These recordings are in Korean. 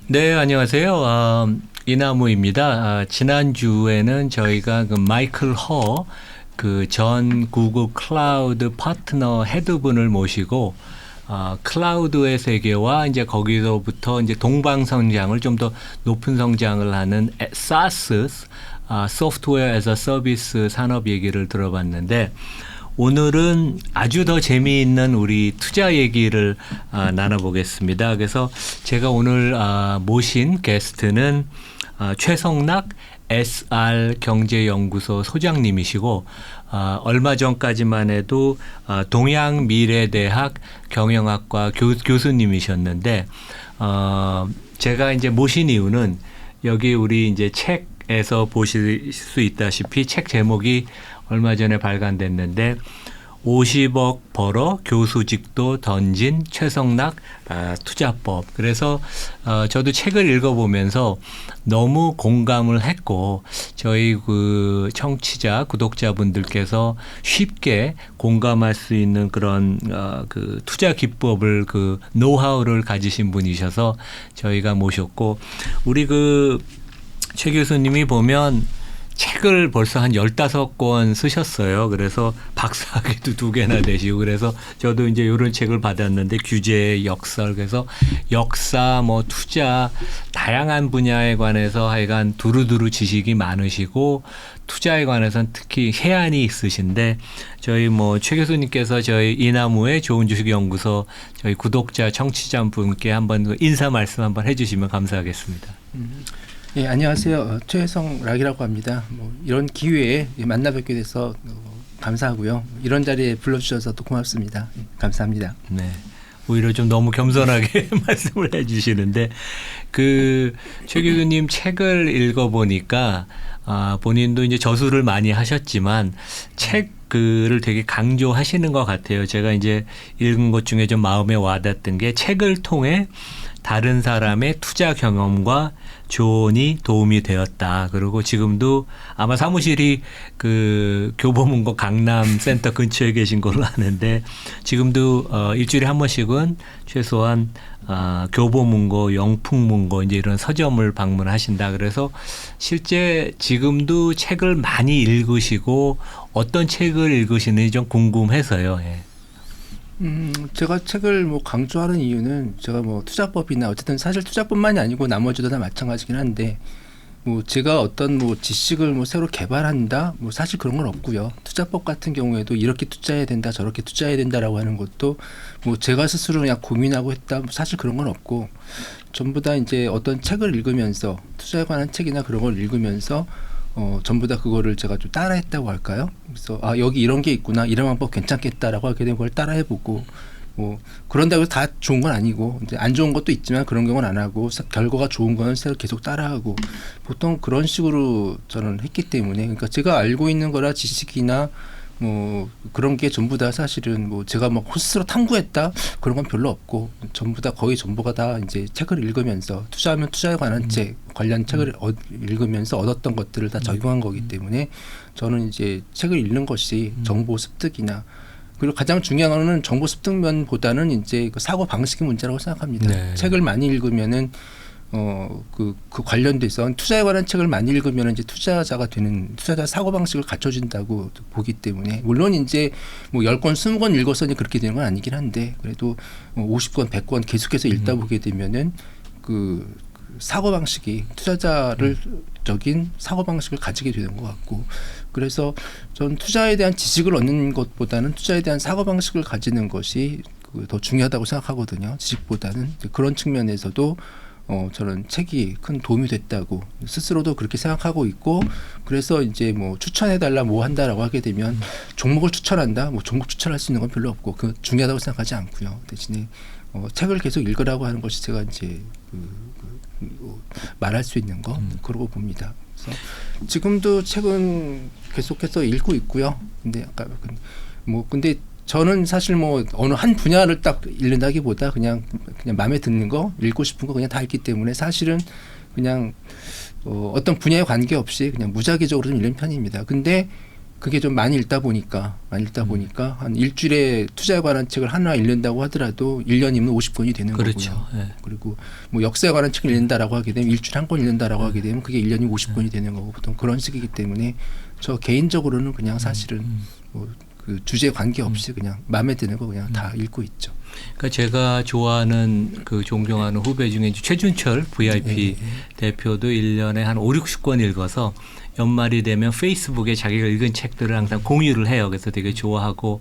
네, 안녕하세요. 이나무입니다. 지난주에는 저희가 그 마이클 허, 그 전 구글 클라우드 파트너 헤드분을 모시고, 클라우드의 세계와 이제 거기서부터 이제 동방성장을 좀 더 높은 성장을 하는 SaaS, 소프트웨어 애저 서비스 산업 얘기를 들어봤는데, 오늘은 아주 더 재미있는 우리 투자 얘기를 나눠보겠습니다. 그래서 제가 오늘 모신 게스트는 최성락 SR 경제연구소 소장님이시고, 얼마 전까지만 해도 동양미래대학 경영학과 교수님이셨는데, 제가 이제 모신 이유는 여기 우리 이제 책에서 보실 수 있다시피 책 제목이 얼마 전에 발간됐는데 50억 벌어 교수직도 던진 최성락 투자법. 그래서 저도 책을 읽어보면서 너무 공감을 했고 저희 그 청취자 구독자분들께서 쉽게 공감할 수 있는 그런 그 투자 기법을 그 노하우를 가지신 분이셔서 저희가 모셨고 우리 그 최 교수님이 보면 책을 벌써 한 15권 쓰셨어요. 그래서 박사학위도 2개나 되시고 그래서 저도 이제 이런 책을 받았는데 규제, 역설 그래서 역사, 뭐 투자 다양한 분야에 관해서 하여간 두루두루 지식이 많으시고 투자에 관해서는 특히 해안이 있으신데 저희 뭐 최 교수님께서 저희 이나무의 좋은 주식 연구소 저희 구독자 청취자분께 한번 인사 말씀 한번 해주시면 감사하겠습니다. 예, 안녕하세요. 최성락이라고 합니다. 뭐 이런 기회에 만나 뵙게 돼서 감사하고요. 이런 자리에 불러주셔서 또 고맙습니다. 감사합니다. 네. 오히려 좀 너무 겸손하게 말씀을 해주시는데 그 최 교수님 책을 읽어보니까 본인도 이제 저술을 많이 하셨지만 책을 되게 강조하시는 것 같아요. 제가 이제 읽은 것 중에 좀 마음에 와닿던 게 책을 통해 다른 사람의 투자 경험과 조언이 도움이 되었다. 그리고 지금도 아마 사무실이 그 교보문고 강남센터 근처에 계신 걸로 아는데 지금도 일주일에 한 번씩은 최소한 교보문고, 영풍문고 이제 이런 서점을 방문하신다. 그래서 실제 지금도 책을 많이 읽으시고 어떤 책을 읽으시는지 좀 궁금해서요. 예. 제가 책을 뭐 강조하는 이유는 제가 뭐 투자법이나 어쨌든 사실 투자뿐만이 아니고 나머지도 다 마찬가지긴 한데 뭐 제가 어떤 뭐 지식을 뭐 새로 개발한다 뭐 사실 그런 건 없고요. 투자법 같은 경우에도 이렇게 투자해야 된다 저렇게 투자해야 된다라고 하는 것도 뭐 제가 스스로 그냥 고민하고 했다 뭐 사실 그런 건 없고 전부 다 이제 어떤 책을 읽으면서 투자에 관한 책이나 그런 걸 읽으면서 전부 다 그거를 제가 좀 따라했다고 할까요? 그래서 여기 이런 게 있구나 이런 방법 괜찮겠다라고 하게 된 걸 따라해보고 뭐 그런다고 다 좋은 건 아니고 이제 안 좋은 것도 있지만 그런 경우는 안 하고 결과가 좋은 거는 계속 따라하고 보통 그런 식으로 저는 했기 때문에 그러니까 제가 알고 있는 거라 지식이나 뭐 그런 게 전부 다 사실은 뭐 제가 막 스스로 탐구했다 그런 건 별로 없고 전부 다 거의 전부가 다 이제 책을 읽으면서 투자하면 투자에 관한 책 관련 책을 읽으면서 얻었던 것들을 다 적용한 거기 때문에 저는 이제 책을 읽는 것이 정보 습득이나 그리고 가장 중요한 거는 정보 습득면보다는 이제 그 사고 방식의 문제라고 생각합니다. 네. 책을 많이 읽으면은 그 관련돼서 투자에 관한 책을 많이 읽으면 이제 투자자가 되는 투자자 사고방식을 갖춰진다고 보기 때문에 물론 이제 뭐 10권, 20권 읽어서 그렇게 되는 건 아니긴 한데 그래도 50권, 100권 계속해서 읽다 보게 되면은 그 사고방식이 투자자를 적인 사고방식을 가지게 되는 것 같고 그래서 전 투자에 대한 지식을 얻는 것보다는 투자에 대한 사고방식을 가지는 것이 더 중요하다고 생각하거든요. 지식보다는 그런 측면에서도 저는 책이 큰 도움이 됐다고 스스로도 그렇게 생각하고 있고 그래서 이제 뭐 추천해달라 뭐 한다라고 하게 되면 종목을 추천한다 뭐 종목 추천할 수 있는 건 별로 없고 그 중요하다고 생각하지 않고요. 대신에 책을 계속 읽으라고 하는 것이 제가 이제 말할 수 있는 거 그러고 봅니다. 그래서 지금도 책은 계속해서 읽고 있고요. 근데 아까 근데 저는 사실 뭐 어느 한 분야를 딱 읽는다기보다 그냥 마음에 드는 거 읽고 싶은 거 그냥 다 읽기 때문에 사실은 그냥 어떤 분야에 관계없이 그냥 무작위적으로 좀 읽는 편입니다. 근데 그게 좀 많이 읽다 보니까 한 일주일에 투자에 관한 책을 하나 읽는다고 하더라도 1년이면 50권이 되는 그렇죠. 거고요. 예. 그리고 뭐 역사에 관한 책을 읽는다라고 하게 되면 일주일에 한 권 읽는다라고 하게 되면 그게 1년이 50권이 되는 거고 보통 그런 식이기 때문에 저 개인적으로는 그냥 사실은 뭐 그 주제에 관계없이 그냥 마음에 드는 거 그냥 다 읽고 있죠. 그러니까 제가 좋아하는 그 존경하는 후배 중에 이제 최준철 VIP 대표도 1년에 한 5, 60권 읽어서 연말이 되면 페이스북에 자기가 읽은 책들을 항상 공유를 해요. 그래서 되게 좋아하고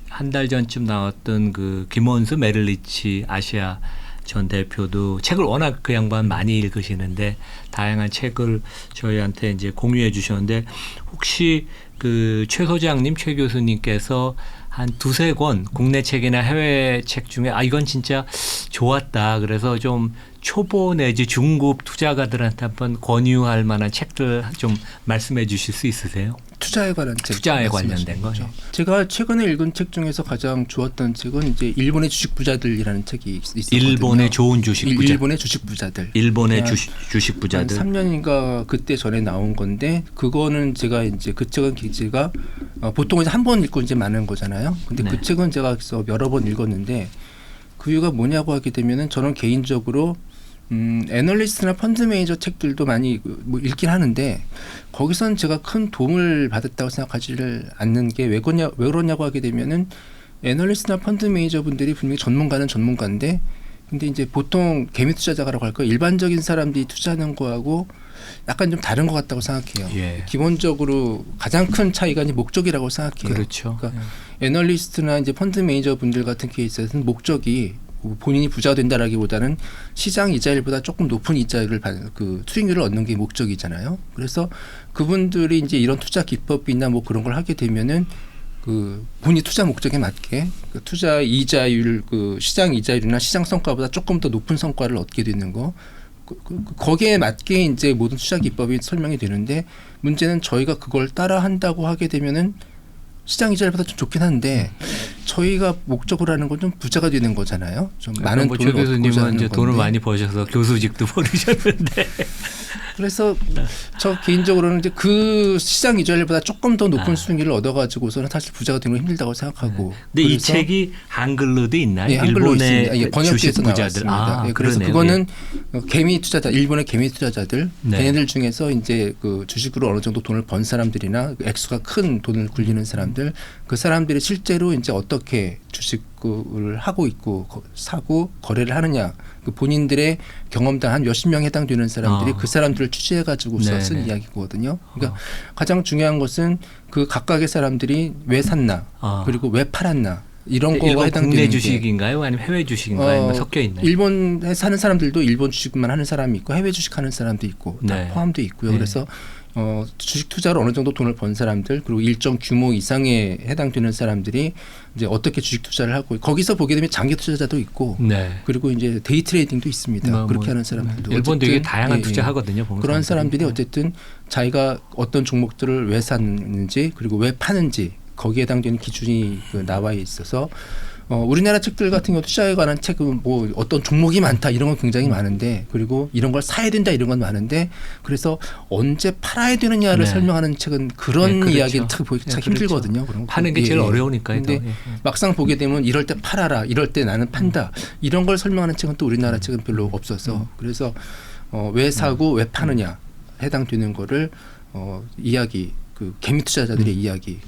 한 달 전쯤 나왔던 그 김원수 메릴리치 아시아 전 대표도 책을 워낙 그 양반 많이 읽으시는데 다양한 책을 저희한테 이제 공유해 주셨는데 혹시 그 최 소장님, 최 교수님께서 한 두세 권 국내 책이나 해외 책 중에 이건 진짜 좋았다. 그래서 좀 초보 내지 중급 투자가들한테 한번 권유할 만한 책들 좀 말씀해 주실 수 있으세요? 투자에 관한 책. 투자에 관련된 거. 거죠. 제가 최근에 읽은 책 중에서 가장 좋았던 책은 이제 일본의 주식 부자들이라는 책이 있었거든요. 일본의 좋은 주식 부자. 일본의 주식 부자들. 일본의 주식 부자들. 한 3년인가 그때 전에 나온 건데 그거는 제가 이제 그 책은 제가 보통 이제 한 번 읽고 이제 많은 거잖아요. 근데 네. 그 책은 제가 그래서 여러 번 읽었는데 그 이유가 뭐냐고 하게 되면은 저는 개인적으로 애널리스트나 펀드 매니저 책들도 많이 뭐 읽긴 하는데 거기서는 제가 큰 도움을 받았다고 생각하지를 않는 게 왜 그러냐고 하게 되면은 애널리스트나 펀드 매니저 분들이 분명히 전문가는 전문가인데 근데 이제 보통 개미 투자자라고 할까 일반적인 사람들이 투자하는 거하고 약간 좀 다른 것 같다고 생각해요. 예. 기본적으로 가장 큰 차이가 이제 목적이라고 생각해요. 그렇죠. 그러니까 애널리스트나 이제 펀드 매니저 분들 같은 케이스에서는 목적이 본인이 부자가 된다라기보다는 시장 이자율보다 조금 높은 이자율을 그 수익률을 얻는 게 목적이잖아요. 그래서 그분들이 이제 이런 투자 기법이나 뭐 그런 걸 하게 되면은 그 본인 투자 목적에 맞게 그 투자 이자율 그 시장 이자율이나 시장 성과보다 조금 더 높은 성과를 얻게 되는 거. 거기에 맞게 이제 모든 투자 기법이 설명이 되는데 문제는 저희가 그걸 따라 한다고 하게 되면은 시장 이자율보다 좀 좋긴 한데 저희가 목적으로 하는 건 좀 부자가 되는 거잖아요. 좀 많은 뭐 돈을 최 얻고자 교수님은 하는 이제 돈을 건데. 많이 버셔서 교수직도 버리셨는데 그래서 저 개인적으로는 이제 그 시장 이자율보다 조금 더 높은 수익률을 얻어가지고서는 사실 부자가 되는 건 힘들다고 생각하고. 근데 이 책이 한글로도 있나요? 네, 한글로 일본의 있습니다. 예, 번역돼서 주식 부자들. 나왔습니다. 예, 그래서 그러네요. 그거는 개미 투자자, 일본의 개미 투자자들, 네. 걔네들 중에서 이제 그 주식으로 어느 정도 돈을 번 사람들이나 액수가 큰 돈을 굴리는 사람들, 그 사람들이 실제로 이제 어떻게 주식을 하고 있고 사고 거래를 하느냐, 그 본인들의 경험담 한 몇십 명 해당되는 사람들이 그 사람들을 취재해가지고서 쓴 네네. 이야기거든요. 그러니까 가장 중요한 것은 그 각각의 사람들이 왜 샀나, 그리고 왜 팔았나. 이런 거가 이건 해당되는 국내 게 주식인가요? 아니면 해외 주식인가요? 아니면 섞여 있나요? 일본에 사는 사람들도 일본 주식만 하는 사람이 있고 해외 주식하는 사람도 있고 다 네. 포함돼 있고요. 네. 그래서 주식 투자로 어느 정도 돈을 번 사람들 그리고 일정 규모 이상에 해당되는 사람들이 이제 어떻게 주식 투자를 하고 거기서 보게 되면 장기 투자자도 있고 네. 그리고 이제 데이 트레이딩도 있습니다. 그렇게 하는 사람들도 일본 되게 어쨌든, 다양한 예, 투자하거든요. 보면 그런 사람들이. 사람들이 어쨌든 자기가 어떤 종목들을 왜 샀는지 그리고 왜 파는지 거기에 해당되는 기준이 나와 있어서 우리나라 책들 같은 경우 투자에 관한 책은 뭐 어떤 종목이 많다 이런 건 굉장히 많은데 그리고 이런 걸 사야 된다 이런 건 많은데 그래서 언제 팔아야 되느냐를 네. 설명하는 책은 그런 그렇죠. 이야기는 참 보기 참 그렇죠. 힘들거든요. 그런 거. 파는 게 제일 어려우니까요. 근데 더. 예. 막상 보게 되면 이럴 때 팔아라 이럴 때 나는 판다 이런 걸 설명하는 책은 또 우리나라 책은 별로 없어서 그래서 왜 사고 왜 파느냐 해당되는 거를 이야기 그 개미 투자자들의 이야기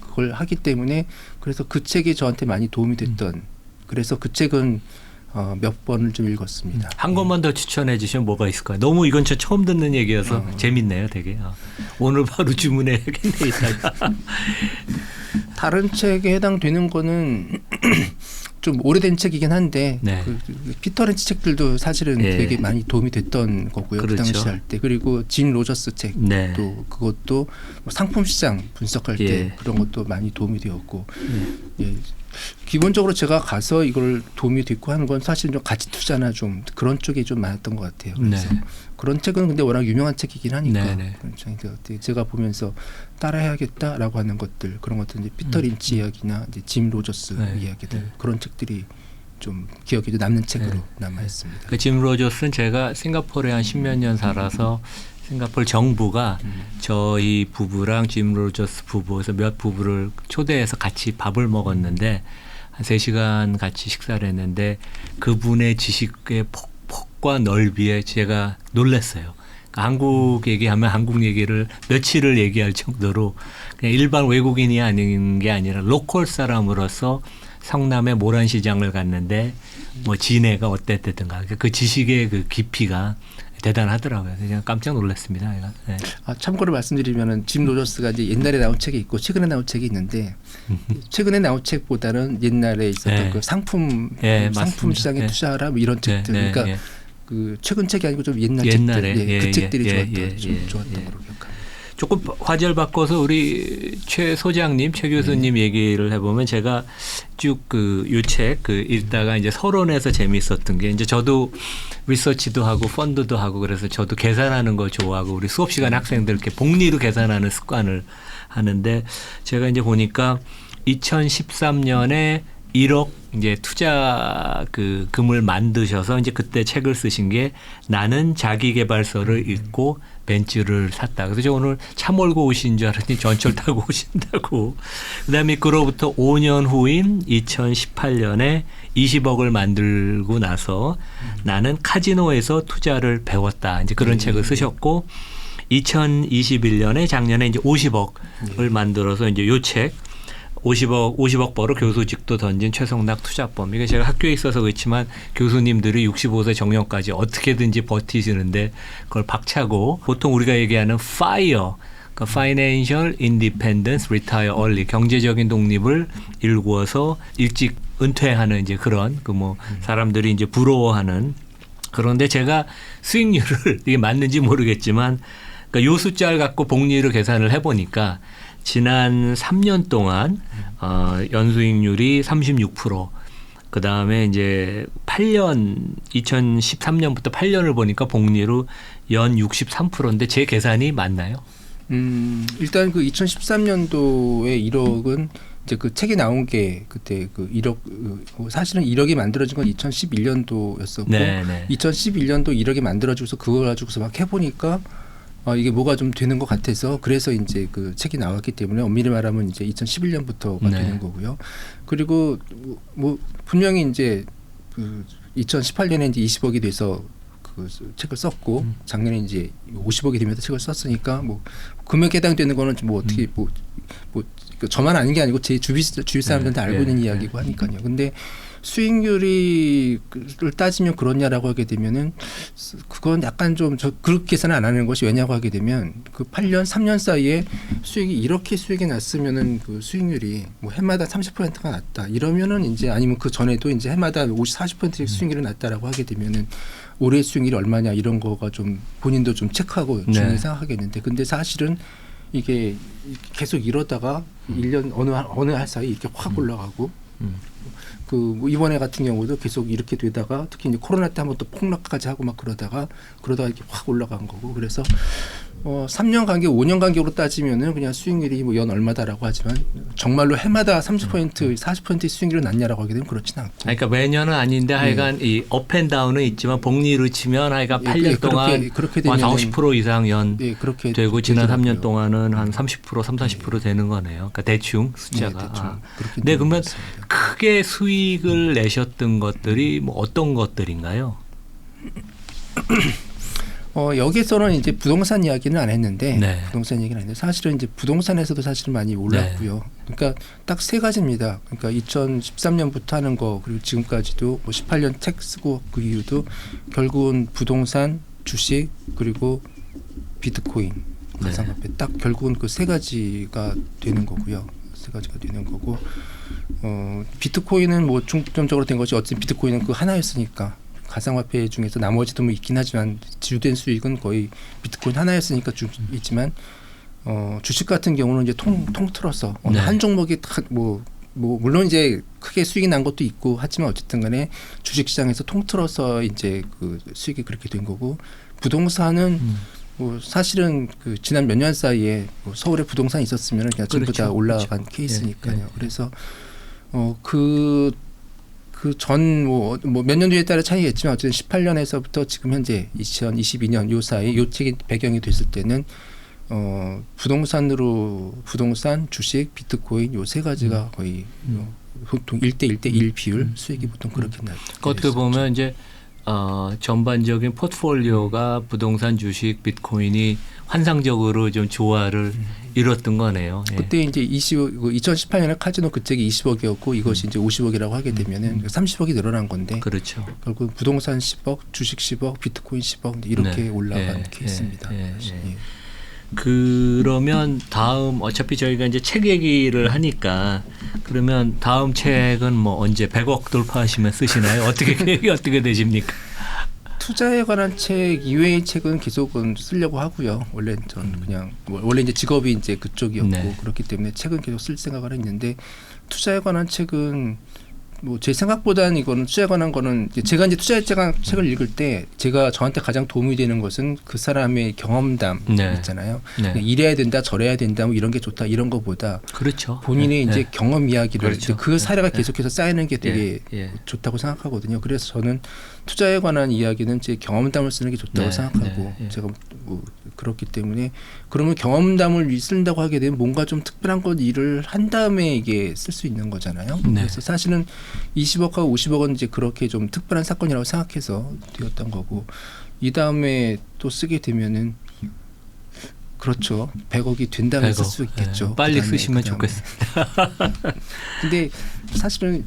그걸 하기 때문에 그래서 그 책이 저한테 많이 도움이 됐던 그래서 그 책은 몇 번을 좀 읽었습니다. 한 권만 더 추천해 주시면 뭐가 있을까요? 너무 이건 저 처음 듣는 얘기여서 재밌네요, 되게. 오늘 바로 주문해야겠네 이따가. 다른 책에 해당되는 거는 좀 오래된 책이긴 한데 네. 그 피터 렌치 책들도 사실은 예. 되게 많이 도움이 됐던 거고요. 그렇죠. 그 당시 할 때 그리고 짐 로저스 책도 네. 그것도 뭐 상품 시장 분석할 때 예. 그런 것도 많이 도움이 되었고 예. 기본적으로 제가 가서 이걸 도움이 됐고 하는 건 사실 좀 가치 투자나 좀 그런 쪽이 좀 많았던 것 같아요. 그래서 네. 그런 책은 근데 워낙 유명한 책이긴 하니까 네네. 제가 보면서 따라해야겠다라고 하는 것들 그런 것들 이제 피터 린치 이야기나 이제 짐 로저스 네. 이야기들 네. 그런 책들이 좀 기억에 남는 책으로 네. 남아 있습니다. 그 짐 로저스는 제가 싱가포르에 한 10몇 년 살아서 싱가포르 정부가 저희 부부랑 짐 로저스 부부에서 몇 부부를 초대해서 같이 밥을 먹었는데 한 3시간 같이 식사를 했는데 그분의 지식의 폭과 넓이에 제가 놀랐어요. 그러니까 한국 얘기하면 한국 얘기를 며칠을 얘기할 정도로 그냥 일반 외국인이 아닌 게 아니라 로컬 사람으로서 성남의 모란시장을 갔는데 뭐 진해가 어땠든가 그 지식의 그 깊이가 대단하더라고요. 그냥 깜짝 놀랐습니다. 제가. 네. 참고로 말씀드리면은 짐 로저스가 이제 옛날에 나온 책이 있고 최근에 나온 책이 있는데 최근에 나온 책보다는 옛날에 있었던 네. 그 상품 맞습니다. 시장에 네. 투자하라 뭐 이런 책들. 네, 그러니까 네. 그 최근 책이 아니고 좀 옛날 옛날에. 책들. 그 책들이 예, 좋았던 예. 걸로 기억합니다. 조금 화제를 바꿔서 우리 최 소장님, 최 교수님 얘기를 해보면 제가 쭉 그 요 책 그 읽다가 이제 서론에서 재미있었던 게 이제 저도 리서치도 하고 펀드도 하고 그래서 저도 계산하는 거 좋아하고 우리 수업 시간 학생들 이렇게 복리로 계산하는 습관을 하는데 제가 이제 보니까 2013년에 1억 이제 투자 그 금을 만드셔서 이제 그때 책을 쓰신 게 나는 자기계발서를 읽고 벤츠를 샀다. 그래서 저 오늘 차 몰고 오신 줄 알았더니 전철 타고 오신다고. 그다음에 그로부터 5년 후인 2018년에 20억을 만들고 나서 나는 카지노에서 투자를 배웠다. 이제 그런 책을 쓰셨고 2021년에 작년에 이제 50억을 만들어서 이제 요 책 50억 벌어 교수직도 던진 최성락 투자법. 이게 제가 학교에 있어서 그렇지만 교수님들이 65세 정년까지 어떻게든지 버티시는데 그걸 박차고 보통 우리가 얘기하는 FIRE, 그러니까 Financial Independence Retire Early, 경제적인 독립을 일구어서 일찍 은퇴하는 이제 그런 그 뭐 사람들이 이제 부러워하는 그런데 제가 수익률을 이게 맞는지 모르겠지만 그러니까 요 숫자를 갖고 복리를 계산을 해보니까 지난 3년 동안 연수익률이 36%. 그 다음에 이제 8년 2013년부터 8년을 보니까 복리로 연 63%인데 제 계산이 맞나요? 일단 그 2013년도에 1억은 이제 그 책이 나온 게 그때 그 1억 사실은 1억이 만들어진 건 2011년도였었고 네. 2011년도 1억이 만들어지고서 그걸 가지고서 막 해보니까 이게 뭐가 좀 되는 것 같아서 그래서 이제 그 책이 나왔기 때문에 엄밀히 말하면 이제 2011년부터가 되는 거고요. 그리고 뭐 분명히 이제 그 2018년에 이제 20억이 돼서 그 책을 썼고 작년에 이제 50억이 되면서 책을 썼으니까 뭐 금액 해당되는 거는 뭐 어떻게 뭐 저만 아는 게 아니고 제 주위 사람들도 알고 있는 이야기고 하니까요. 근데 수익률을 따지면 그렇냐라고 하게 되면은 그건 약간 좀 저 그렇게 계산을 안 하는 것이 왜냐고 하게 되면 그 8년 3년 사이에 수익이 이렇게 수익이 났으면은 그 수익률이 뭐 해마다 30%가 났다 이러면은 이제 아니면 그 전에도 이제 해마다 40%의 수익률이 났다라고 하게 되면은 올해 수익률이 얼마냐 이런 거가 좀 본인도 좀 체크하고 중요히 생각하겠는데 근데 사실은 이게 계속 이러다가 1년 어느 할 사이 이렇게 확 올라가고 뭐 이번에 같은 경우도 계속 이렇게 되다가 특히 이제 코로나 때 한번 또 폭락까지 하고 막 그러다가 이렇게 확 올라간 거고 그래서 3년 간격, 5년 간격으로 따지면은 그냥 수익률이 뭐 연 얼마다라고 하지만 정말로 해마다 30%, 40%의 수익률이 났냐라고 하게 되면 그렇지는 않고. 그러니까 매년은 아닌데 하여간 이 업앤다운은 있지만 복리로 치면 하여간 8년 동안 그렇게 한 되면 50% 이상 연 그렇게 되고 지난 되더라고요. 3년 동안은 한 30%, 40% 되는 거네요. 그러니까 대충 숫자가. 대충 그렇게 네, 그러면 되겠습니다. 크게 수익을 내셨던 것들이 뭐 어떤 것들인가요? 여기서는 이제 부동산 이야기는 안 했는데 부동산 얘기는 안 했는데 사실은 이제 부동산에서도 사실은 많이 올랐고요. 그러니까 딱 세 가지입니다. 그러니까 2013년부터 하는 거 그리고 지금까지도 뭐 18년 책 쓰고 그 이유도 결국은 부동산, 주식 그리고 비트코인, 가상화폐 딱 결국은 그 세 가지가 되는 거고요. 세 가지가 되는 거고 비트코인은 뭐 중점적으로 된 것이 어쨌든 비트코인은 그 하나였으니까. 가상화폐 중에서 나머지도 뭐 있긴 하지만 주된 수익은 거의 비트코인 하나였으니까 있지만 주식 같은 경우는 이제 통틀어서 한 종목이 뭐 물론 이제 크게 수익이 난 것도 있고 하지만 어쨌든간에 주식시장에서 통틀어서 이제 그 수익이 그렇게 된 거고 부동산은 뭐 사실은 그 지난 몇 년 사이에 뭐 서울에 부동산이 있었으면 그냥 전부 다 올라간 케이스니까요. 그래서 그 전 뭐 몇 년도에 따라 차이겠지만 어쨌든 18년에서부터 지금 현재 2022년 요 사이 요 책이 배경이 됐을 때는 부동산, 주식, 비트코인 요 세 가지가 거의 보통 1대1대1 비율 수익이 보통 그렇게 나요. 어떻게 보면 이제 전반적인 포트폴리오가 부동산, 주식, 비트코인이 환상적으로 좀 조화를 이뤘던 거네요. 예. 그때 이제 2018년에 카지노 그 책이 20억이었고 이것이 이제 50억이라고 하게 되면은 30억이 늘어난 건데 그렇죠. 결국 부동산 10억, 주식 10억, 비트코인 10억 이렇게 네. 올라간 예, 케이스입니다. 예, 예, 사실. 예. 예. 그러면 다음 어차피 저희가 이제 책 얘기를 하니까 그러면 다음 책은 뭐 언제 100억 돌파하시면 쓰시나요? 어떻게 계획이 어떻게 되십니까? 투자에 관한 책 이외의 책은 계속은 쓰려고 하고요. 원래 전 그냥 원래 이제 직업이 이제 그쪽이었고 네. 그렇기 때문에 책은 계속 쓸 생각을 했는데 투자에 관한 책은 뭐 제 생각보다는 이거는 투자에 관한 거는 제가 이제 투자에 관한 책을 읽을 때 제가 저한테 가장 도움이 되는 것은 그 사람의 경험담 네. 있잖아요. 네. 그러니까 이래야 된다, 저래야 된다, 뭐 이런 게 좋다 이런 거보다 그렇죠. 본인의 네. 이제 네. 경험 이야기를 그렇죠. 이제 그 사례가 네. 계속해서 쌓이는 게 되게 예. 좋다고 생각하거든요. 그래서 저는 투자에 관한 이야기는 제 경험담을 쓰는 게 좋다고 네. 생각하고 네. 제가 뭐 그렇기 때문에 그러면 경험담을 쓴다고 하게 되면 뭔가 좀 특별한 것 일을 한 다음에 이게 쓸 수 있는 거잖아요. 네. 그래서 사실은 20억하고 50억은 이제 그렇게 좀 특별한 사건이라고 생각해서 되었던 거고 이 다음에 또 쓰게 되면은 그렇죠. 100억이 된다면 쓸 수 있겠죠. 네. 빨리 그다음에 쓰시면 좋겠습니다. 근데 사실은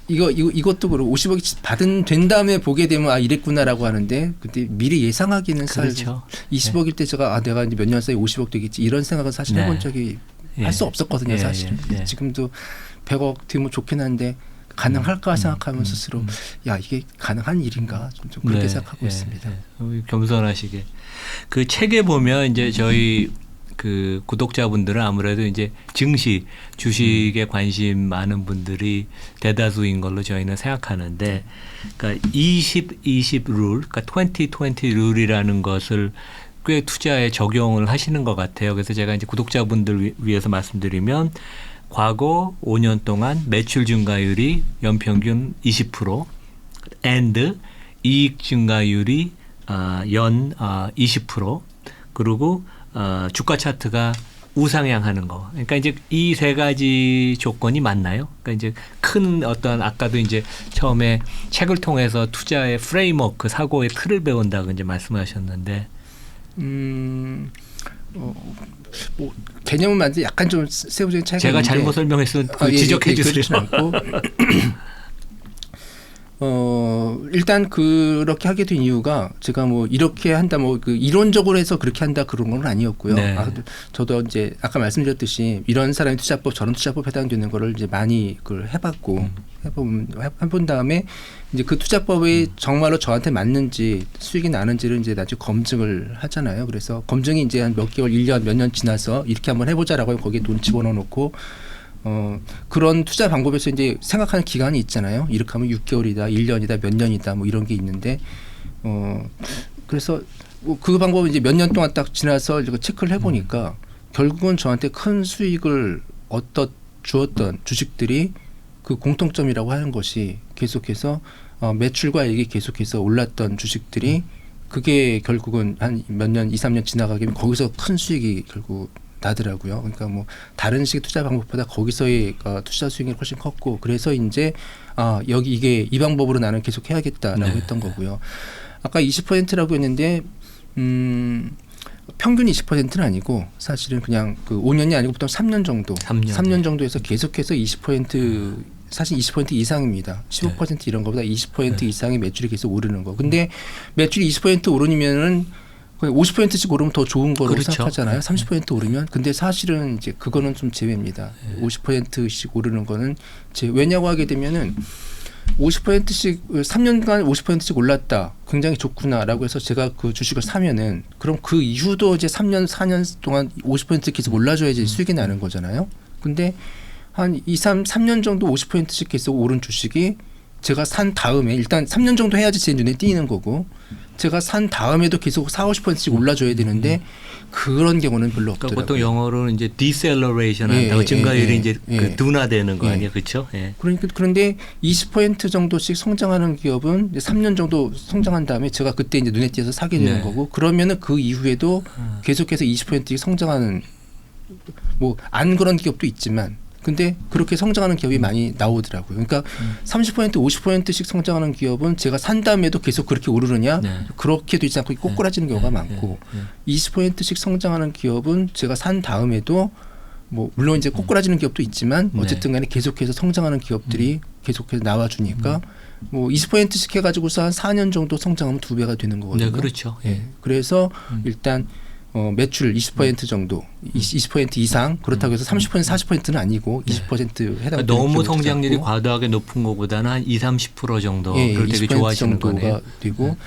이것도 그렇고 50억이 된 다음에 보게 되면 아 이랬구나라고 하는데 근데 미리 예상하기는 그렇죠. 20억일 때 제가 내가 이제 몇 년 사이에 50억 되겠지 이런 생각은 사실 네. 해본 적이 예. 할 수 없었거든요. 예, 사실 예, 예. 지금도 100억 되면 좋긴 한데 가능할까 생각하면 스스로 야 이게 가능한 일인가 좀 그렇게 생각하고 있습니다. 겸손하시게. 그 책에 보면 이제 저희 그 구독자분들은 아무래도 이제 증시, 주식에 관심 많은 분들이 대다수인 걸로 저희는 생각하는데, 그러니까 20-20 룰, 그러니까 20-20 룰이라는 것을 꽤 투자에 적용을 하시는 것 같아요. 그래서 제가 이제 구독자분들 위해서 말씀드리면 과거 5년 동안 매출 증가율이 연평균 20% and 이익 증가율이 연 20% 그리고 주가 차트가 우상향하는 거. 그러니까 이제 이 세 가지 조건이 맞나요? 그러니까 이제 큰 어떤 아까도 이제 처음에 책을 통해서 투자의 프레임워크 사고의 틀을 배운다고 이제 말씀하셨는데. 뭐 개념은 맞는데 약간 좀 세부적인 차이가 제가 있는데 잘못 설명했으면 지적해 주세요. 그렇진 않고 일단 그렇게 하게 된 이유가 제가 뭐 이렇게 한다 뭐 그 이론적으로 해서 그렇게 한다 그런 건 아니었고요. 네. 저도 이제 아까 말씀드렸듯이 이런 사람의 투자법 저런 투자법 해당되는 거를 이제 많이 그걸 해봤고 해본 다음에 이제 그 투자법이 정말로 저한테 맞는지 수익이 나는지를 이제 나중에 검증을 하잖아요. 그래서 검증이 이제 한 몇 개월, 1년, 몇 년 지나서 이렇게 한번 해보자라고 거기에 돈 집어넣어 놓고 그런 투자 방법에서 이제 생각하는 기간이 있잖아요. 이렇게 하면 6개월이다, 1년이다, 몇 년이다, 뭐 이런 게 있는데, 그래서 그 방법을 이제 몇 년 동안 딱 지나서 이거 체크를 해보니까 결국은 저한테 큰 수익을 주었던 주식들이 그 공통점이라고 하는 것이 계속해서 매출과 이익이 계속해서 올랐던 주식들이 그게 결국은 한 몇 년, 2, 3년 지나가게 되면 거기서 큰 수익이 결국 나더라고요. 그러니까 뭐 다른 식의 투자 방법보다 거기서의 투자 수익이 훨씬 컸고 그래서 이제 여기 이게 이 방법으로 나는 계속 해야겠다라고 했던 거고요. 아까 20%라고 했는데 평균 20%는 아니고 사실은 그냥 그 5년이 아니고 보통 3년 정도 3년 정도에서 계속해서 20% 사실 20% 이상입니다. 15% 이런 것보다 20% 이상의 매출이 계속 오르는 거. 근데 매출이 20% 오르면은 50%씩 오르면 더 좋은 거로 그렇죠. 생각하잖아요. 30% 오르면. 근데 사실은 이제 그거는 좀 제외입니다. 50%씩 오르는 거는 왜냐고 하게 되면은 50%씩 3년간 50%씩 올랐다. 굉장히 좋구나라고 해서 제가 그 주식을 사면은 그럼 그 이후도 이제 3년 4년 동안 50% 계속 올라줘야지 수익이 나는 거잖아요. 근데 한 3년 정도 50%씩 계속 오른 주식이 제가 산 다음에 일단 3년 정도 해야지 제 눈에 띄는 거고 제가 산 다음에도 계속 40~50%씩 올라줘야 되는데 그런 경우는 별로 그러니까 없더라고요. 보통 영어로는 이제 deceleration 예, 한다고 예, 증가율이 예, 이제 예. 그 둔화되는 거 예. 아니에요, 그렇죠? 예. 그런데 20% 정도씩 성장하는 기업은 이제 3년 정도 성장한 다음에 제가 그때 이제 눈에 띄어서 사게 되는 네. 거고 그러면은 그 이후에도 계속해서 20%씩 성장하는 뭐 안 그런 기업도 있지만 근데 그렇게 성장하는 기업이 많이 나오더라고요. 그러니까 30% 50%씩 성장하는 기업은 제가 산 다음에도 계속 그렇게 오르느냐 네. 그렇게 되지 않고 꼬꾸라지는 경우가 많고 20%씩 성장하는 기업은 제가 산 다음에도 뭐 물론 이제 꼬꾸라지는 기업도 있지만 네. 어쨌든 간에 계속해서 성장하는 기업들이 계속해서 나와주니까 뭐 20%씩 해가지고서 한 4년 정도 성장하면 2배가 되는 거거든요. 네, 그렇죠. 예. 그래서 일단 매출 20% 정도, 20% 이상 그렇다고 해서 30% 40%는 아니고 20% 해당되는 너무 기업도 성장률이 있고. 과도하게 높은 것보다는 한 2~30% 정도를 예, 되게 20% 좋아하시는 정도가 거네요. 되고.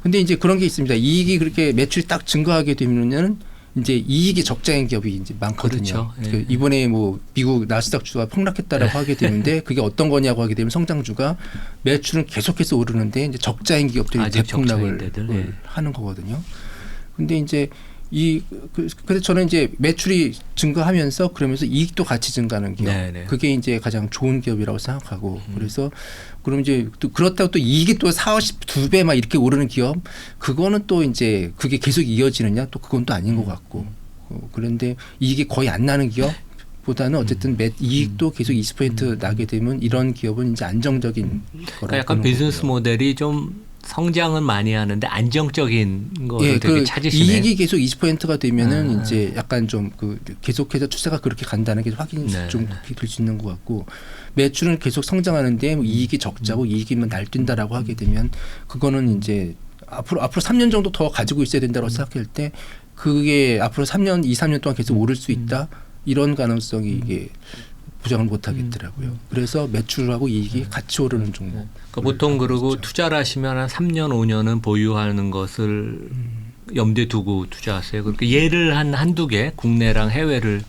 근데 이제 그런 게 있습니다. 이익이 그렇게 매출이 딱 증가하게 되면은 이제 이익이 적자인 기업이 이제 많거든요. 그렇죠. 예. 그 이번에 뭐 미국 나스닥주가 폭락했다라고 하게 되는데 그게 어떤 거냐고 하게 되면 성장주가 매출은 계속해서 오르는데 이제 적자인 기업들이 아직 대폭락을 적자인 데들, 예. 하는 거거든요. 근데 이제 그래서 저는 이제 매출이 증가하면서 그러면서 이익도 같이 증가하는 기업. 네네. 그게 이제 가장 좋은 기업이라고 생각하고 그래서 그럼 이제 또 그렇다고 또 이익이 또 2배 막 이렇게 오르는 기업 그거는 또 이제 그게 계속 이어지느냐 또 그건 또 아닌 것 같고 그런데 이익이 거의 안 나는 기업 보다는 어쨌든 이익도 계속 20% 나게 되면 이런 기업은 이제 안정적인 거라고 그러니까 약간 보는 비즈니스 거고요. 모델이 좀 성장은 많이 하는데 안정적인 거를 예, 되게 그 찾으시네요. 이익이 계속 20%가 되면은 이제 약간 좀 그 계속해서 추세가 그렇게 간다는 게 확인이 네. 좀 될 수 있는 것 같고 매출은 계속 성장하는데 뭐 이익이 적자고 이익이면 날뛴다라고 하게 되면 그거는 이제 앞으로 3년 정도 더 가지고 있어야 된다고 생각할 때 그게 앞으로 3년 2~3년 동안 계속 오를 수 있다 이런 가능성이 이게 부정을 못 하겠더라고요. 그래서 매출하고 이익이 같이 오르는 종목. 그러니까 보통 그러고 투자를 하시면 한 3년, 5년은 보유하는 것을 염두에 두고 투자하세요. 그러니까 예를 한두 개 국내랑 해외를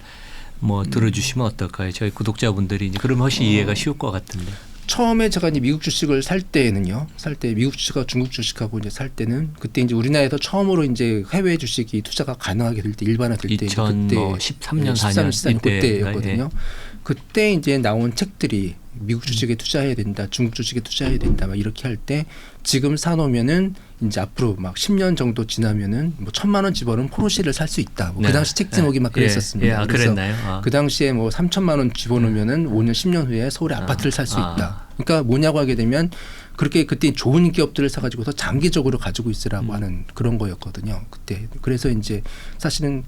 뭐 들어주시면 어떨까요? 저희 구독자분들이 이제 그러면 훨씬 이해가 쉬울 것 같은데. 처음에 제가 이제 미국 주식을 살 때는요. 살 때 미국 주식하고 중국 주식하고 이제 살 때는 그때 이제 우리나라에서 처음으로 이제 해외 주식이 투자가 가능하게 될 때 일반화될 때 2013년 4년 14년 그때였거든요. 예. 그때 이제 나온 책들이 미국 주식에 투자해야 된다, 중국 주식에 투자해야 된다, 막 이렇게 할 때 지금 사놓으면은 이제 앞으로 막 10년 정도 지나면은 뭐 1,000만 원 집어넣으면 포르쉐를 살 수 있다. 뭐 네. 그 당시 책 제목이 막 그랬었습니다. 예, 아, 그래서 그랬나요? 아. 그 당시에 뭐 3,000만 원 집어넣으면은 5년, 10년 후에 서울에 아파트를 살 수 있다. 그러니까 뭐냐고 하게 되면 그렇게 그때 좋은 기업들을 사가지고서 장기적으로 가지고 있으라고 하는 그런 거였거든요. 그때 그래서 이제 사실은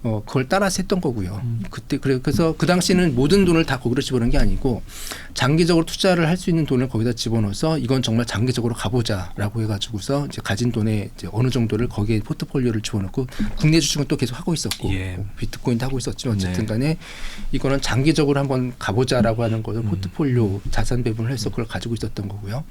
그걸 따라서 했던 거고요. 그때 그래서 그 당시에는 모든 돈을 다 거기로 집어넣은 게 아니고 장기적으로 투자를 할 수 있는 돈을 거기다 집어넣어서 이건 정말 장기적으로 가보자라고 해가지고서 이제 가진 돈의 이제 어느 정도를 거기에 포트폴리오를 집어넣고 국내 주식은 또 계속 하고 있었고 예. 비트코인도 하고 있었지만 어쨌든 네. 간에 이거는 장기적으로 한번 가보자라고 하는 것을 포트폴리오 자산 배분을 해서 그걸 가지고 있었던 거고요.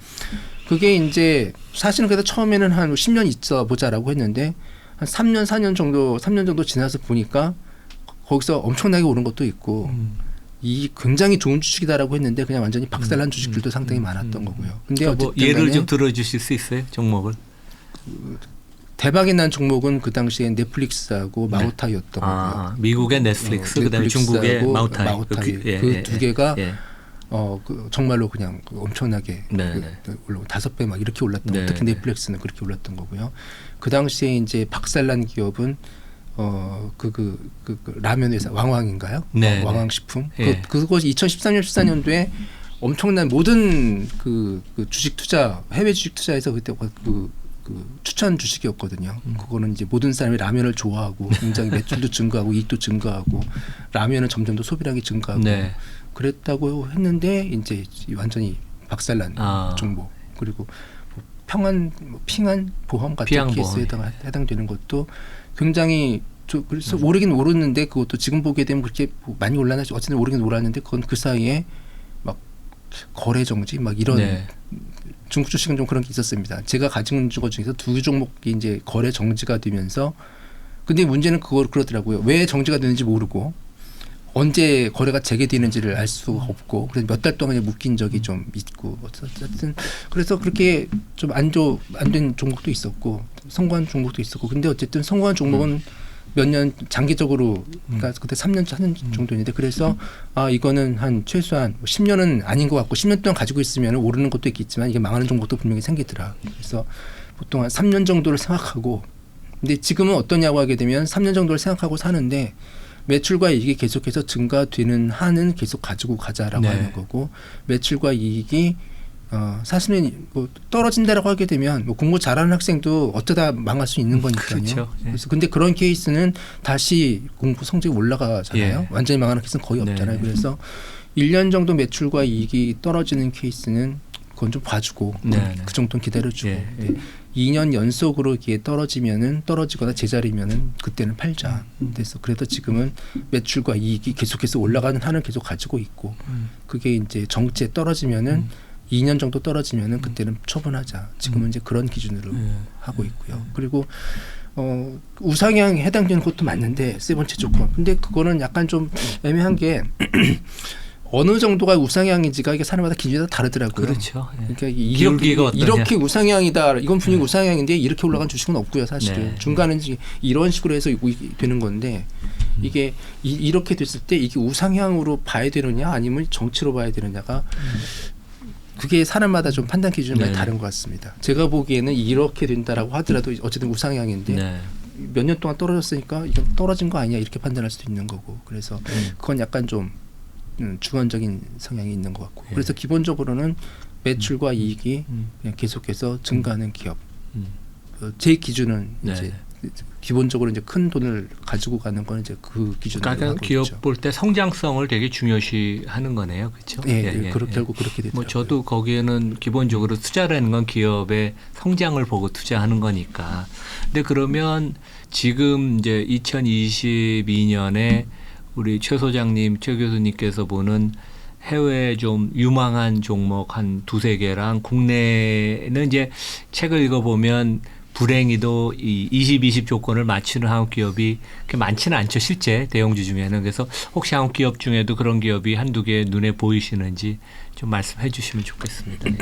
그게 이제 사실은 그래서 처음에는 한 10년 있어 보자라고 했는데 한 3년, 4년 정도, 3년 정도 지나서 보니까 거기서 엄청나게 오른 것도 있고 이 굉장히 좋은 주식이다라고 했는데 그냥 완전히 박살난 주식들도 상당히 많았던 거고요. 근데 그러니까 뭐 어쨌든 예를 간에 좀 들어주실 수 있어요? 종목을? 대박이 난 종목은 그 당시에 넷플릭스하고 마우타이였던 거고요. 아, 미국의 넷플릭스, 그다음에 중국의 넷플릭스하고 마우타이. 마우타이. 예, 그 예, 두 개가 예. 정말로 그냥 엄청나게 네, 올라 5배 막 이렇게 올랐던 네, 거. 특히 네. 넷플릭스는 그렇게 올랐던 거고요. 그 당시에 이제 박살난 기업은 그 라면 회사 왕왕인가요? 네, 왕왕식품. 예. 그것이 2013년 14년도에 엄청난 모든 그 주식 투자 해외 주식 투자에서 그때 그 추천 주식이었거든요. 그거는 이제 모든 사람이 라면을 좋아하고 굉장히 매출도 증가하고 이익도 증가하고 라면은 점점 더 소비량이 증가하고 네. 그랬다고 했는데 이제 완전히 박살난 종목 그리고 뭐 핑한 보험 같은 피항보험. 케이스에 해당되는 것도 굉장히 그래서 오르긴 오르는데 그것도 지금 보게 되면 그렇게 많이 올라나 어쨌든 오르긴 올랐는데 그건 그 사이에 막 거래 정지 막 이런 네. 중국 주식은 좀 그런 게 있었습니다. 제가 가지고 있는 것 중에서 두 종목이 이제 거래 정지가 되면서 근데 문제는 그러더라고요. 왜 정지가 되는지 모르고 언제 거래가 재개되는지를 알 수가 없고 그래서 몇 달 동안 묶인 적이 좀 있고 어쨌든 그래서 그렇게 좀 안 된 종목도 있었고 성공한 종목도 있었고 근데 어쨌든 성공한 종목은 몇 년 장기적으로 그러니까 그때 3년 하는 정도인데 그래서 이거는 한 최소한 10년은 아닌 것 같고 10년 동안 가지고 있으면 오르는 것도 있겠지만 이게 망하는 종목도 분명히 생기더라. 그래서 보통 한 3년 정도를 생각하고 근데 지금은 어떠냐고 하게 되면 3년 정도를 생각하고 사는데 매출과 이익이 계속해서 증가되는 한은 계속 가지고 가자라고 네. 하는 거고 매출과 이익이 사실은 뭐 떨어진다라고 하게 되면 뭐 공부 잘하는 학생도 어쩌다 망할 수 있는 거니까요. 그렇죠. 네. 그래서 근데 그런 케이스는 다시 공부 성적이 올라가잖아요. 예. 완전히 망하는 케이스는 거의 네. 없잖아요. 그래서 1년 정도 매출과 이익이 떨어지는 케이스는 그건 좀 봐주고 네. 그 정도는 기다려주고 예. 네. 2년 연속으로 이게 떨어지거나 제자리면은 그때는 팔자. 그래서 그래도 지금은 매출과 이익이 계속해서 올라가는 한을 계속 가지고 있고 그게 이제 정체 떨어지면은 2년 정도 떨어지면은 그때는 처분하자. 지금은 이제 그런 기준으로 하고 있고요. 그리고 우상향에 해당되는 것도 맞는데 세 번째 조건. 근데 그거는 약간 좀 애매한 게 어느 정도가 우상향인지가 이게 사람마다 기준이 다 다르더라고요. 그렇죠. 예. 그러니까 기울기가 어떠냐. 이렇게 우상향이다. 이건 분명히 우상향인데 이렇게 올라간 주식은 없고요, 사실은. 네. 중간은 이런 식으로 해서 되는 건데 이게 이렇게 됐을 때 이게 우상향으로 봐야 되느냐 아니면 정치로 봐야 되느냐가 그게 사람마다 좀 판단 기준이 많이 네. 다른 것 같습니다. 제가 보기에는 이렇게 된다라고 하더라도 어쨌든 우상향인데 네. 몇 년 동안 떨어졌으니까 이건 떨어진 거 아니야 이렇게 판단할 수도 있는 거고 그래서 그건 약간 좀 주관적인 성향이 있는 것 같고 그래서 기본적으로는 매출과 이익이 그냥 계속해서 증가하는 기업 제 기준은 네. 이제 기본적으로 이제 큰 돈을 가지고 가는 건 이제 그 기준으로 그러니까 하고 기업 있죠. 볼 때 성장성을 되게 중요시하는 거네요, 그렇죠? 결국 그렇게 되더라고요. 뭐 저도 거기에는 기본적으로 투자라는 건 기업의 성장을 보고 투자하는 거니까. 근데 그러면 지금 이제 2022년에 우리 최 소장님, 최 교수님께서 보는 해외 좀 유망한 종목 한 두세 개랑 국내는 이제 책을 읽어보면 불행히도 이 20 조건을 맞추는 한국 기업이 그렇게 많지는 않죠. 실제 대형주 중에는. 그래서 혹시 한국 기업 중에도 그런 기업이 한두 개 눈에 보이시는지 좀 말씀해 주시면 좋겠습니다. 네.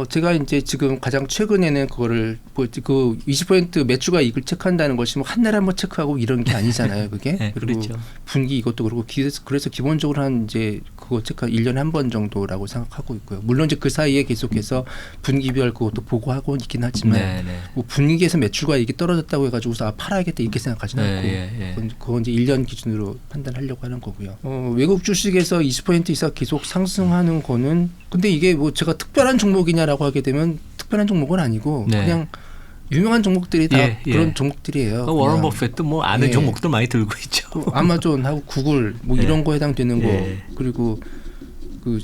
제가 이제 지금 가장 최근에는 그거를 그 20% 매출과 이익을 체크한다는 것이 뭐 한 달에 한번 체크하고 이런 게 아니잖아요, 그게. 네, 그리고 그렇죠. 분기 이것도 그렇고 그래서 기본적으로 한 이제 그거 체크 1년에 한 번 정도라고 생각하고 있고요. 물론 이제 그 사이에 계속해서 분기별 그것도 보고하고 있긴 하지만 네, 네. 뭐 분기에서 매출과 이익이 떨어졌다고 해가지고서 팔아야겠다 이렇게 생각하지는 네, 않고 예, 예. 그건 이제 1년 기준으로 판단하려고 하는 거고요. 외국 주식에서 20% 이상 계속 상승하는 거는 근데 이게 뭐 제가 특별한 종목이냐라고 하게 되면 특별한 종목은 아니고 네. 그냥 유명한 종목들이 다 예, 예. 그런 종목들이에요. 워런 그냥 버핏도 뭐 아는 예. 종목들 많이 들고 있죠. 그 아마존하고 구글 뭐 예. 이런 거 해당되는 거 예. 그리고 그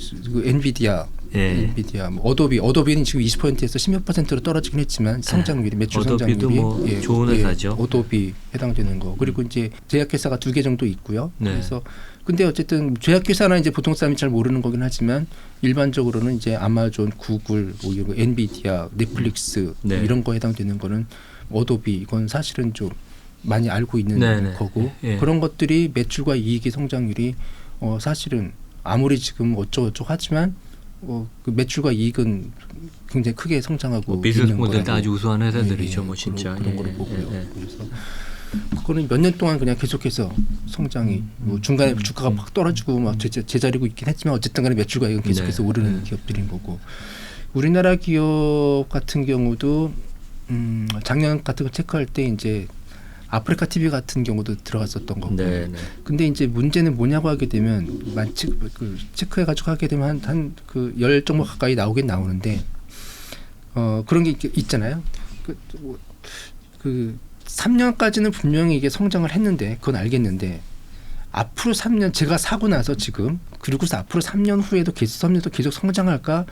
엔비디아 예. 엔비디아 뭐 어도비는 지금 20%에서 10몇 %로 떨어지긴 했지만 성장률이 매출 어도비도 성장률이 뭐 좋은 회사죠. 어도비 해당되는 거 그리고 이제 제약회사가 2개 정도 있고요. 네. 그래서 근데 어쨌든 제약회사는 이제 보통 사람이 잘 모르는 거긴 하지만 일반적으로는 이제 아마존, 구글, 뭐 이런 거, 엔비디아, 넷플릭스 네. 이런 거 해당되는 거는 어도비 이건 사실은 좀 많이 알고 있는 네, 네. 거고 예. 그런 것들이 매출과 이익의 성장률이 사실은 아무리 지금 어쩌고저쩌고 하지만 그 매출과 이익은 굉장히 크게 성장하고 뭐 비즈니스 있는 모델도 거라고. 아주 우수한 회사들이죠, 예, 뭐 진짜. 그런 예, 거를 예, 보고요. 예, 예. 그래서 그거는 몇 년 동안 그냥 계속해서 성장이 뭐 중간에 주가가 막 떨어지고 막 제자리고 있긴 했지만 어쨌든 간에 매출과 이익은 계속해서 네, 오르는 네. 기업들인 거고 우리나라 기업 같은 경우도 작년 같은 거 체크할 때 이제 아프리카 TV 같은 경우도 들어갔었던 거고. 네, 네. 근데 이제 문제는 뭐냐고 하게 되면 체크해가지고 하게 되면 한 그 10종목 가까이 나오긴 나오는데 그런 게 있잖아요. 그 3년까지는 분명히 이게 성장을 했는데 그건 알겠는데 앞으로 3년 제가 사고 나서 지금 그리고서 앞으로 3년 후에도 계속 3년도 계속 성장할까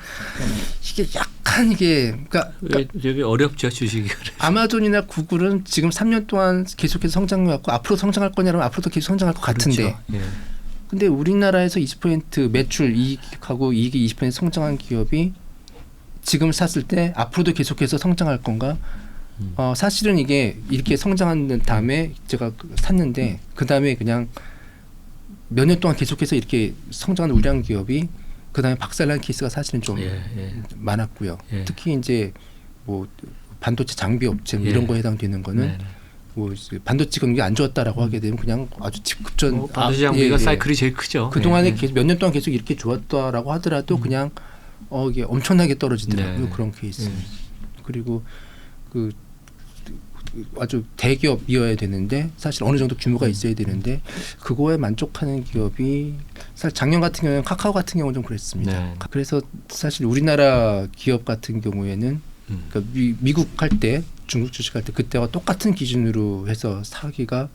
이게 약간 이게 그러니까 되게 어렵죠, 주식이. 아마존이나 구글은 지금 3년 동안 계속해서 성장해왔고 앞으로 성장할 거냐면 앞으로도 계속 성장할 것 같은데 그렇죠. 예. 근데 우리나라에서 20% 매출 이익하고 이익이 20% 성장한 기업이 지금 샀을 때 앞으로도 계속해서 성장할 건가? 사실은 이게 이렇게 성장한 다음에 제가 샀는데 그 다음에 그냥 몇 년 동안 계속해서 이렇게 성장한 우량 기업이 그다음에 박살난 케이스가 사실은 좀 예, 예. 많았고요. 예. 특히 이제 뭐 반도체 장비 업체 뭐 예. 이런 거에 해당되는 거는 네, 네. 뭐 이제 반도체 경기가 안 좋았다라고 하게 되면 그냥 아주 급전 반도체 장비가 사이클이 제일 크죠. 그 동안에 예, 예. 몇 년 동안 계속 이렇게 좋았다라고 하더라도 그냥 이게 엄청나게 떨어지더라고요. 네. 그런 케이스. 예. 그리고 그 아주 대기업이어야 되는데 사실 어느 정도 규모가 있어야 되는데 그거에 만족하는 기업이 사실 작년 같은 경우는 카카오 같은 경우는 좀 그랬습니다. 네. 그래서 사실 우리나라 기업 같은 경우에는 그러니까 미국 할 때 중국 주식할 때 그때와 똑같은 기준으로 해서 사기가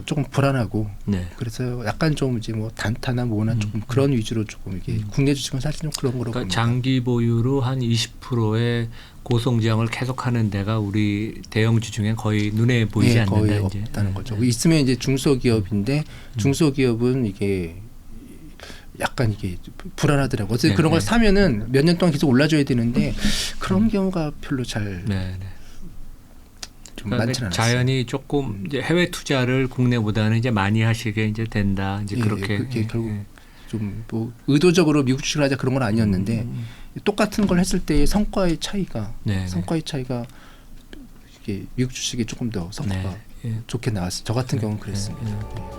조금 불안하고 네. 그래서 약간 좀 이제 뭐 단타나 뭐나 조금 그런 위주로 조금 이게 국내 주식은 사실 좀 그런 거로 그러니까 봅니다. 장기 보유로 한 20%의 고성장을 계속하는 데가 우리 대형주 중에 거의 눈에 보이지 예, 않는다. 거의 이제. 없다는 거죠. 있으면 이제 중소기업인데 중소기업은 이게 약간 이게 불안하더라고. 어쨌든 네, 그런 걸 네. 사면은 몇 년 동안 계속 올라줘야 되는데 그런 경우가 별로 잘 좀 네, 네. 많지는 않았어요. 자연히 조금 이제 해외 투자를 국내보다는 이제 많이 하시게 이제 된다. 이제 예, 그렇게 그게 결국 좀 뭐 의도적으로 미국 주식을 하자 그런 건 아니었는데 똑같은 걸 했을 때의 성과의 차이가 네, 성과의 차이가 이게 미국 주식이 조금 더 성과가 네. 예. 좋게 나왔어요. 저 같은 경우는 그랬습니다. 네.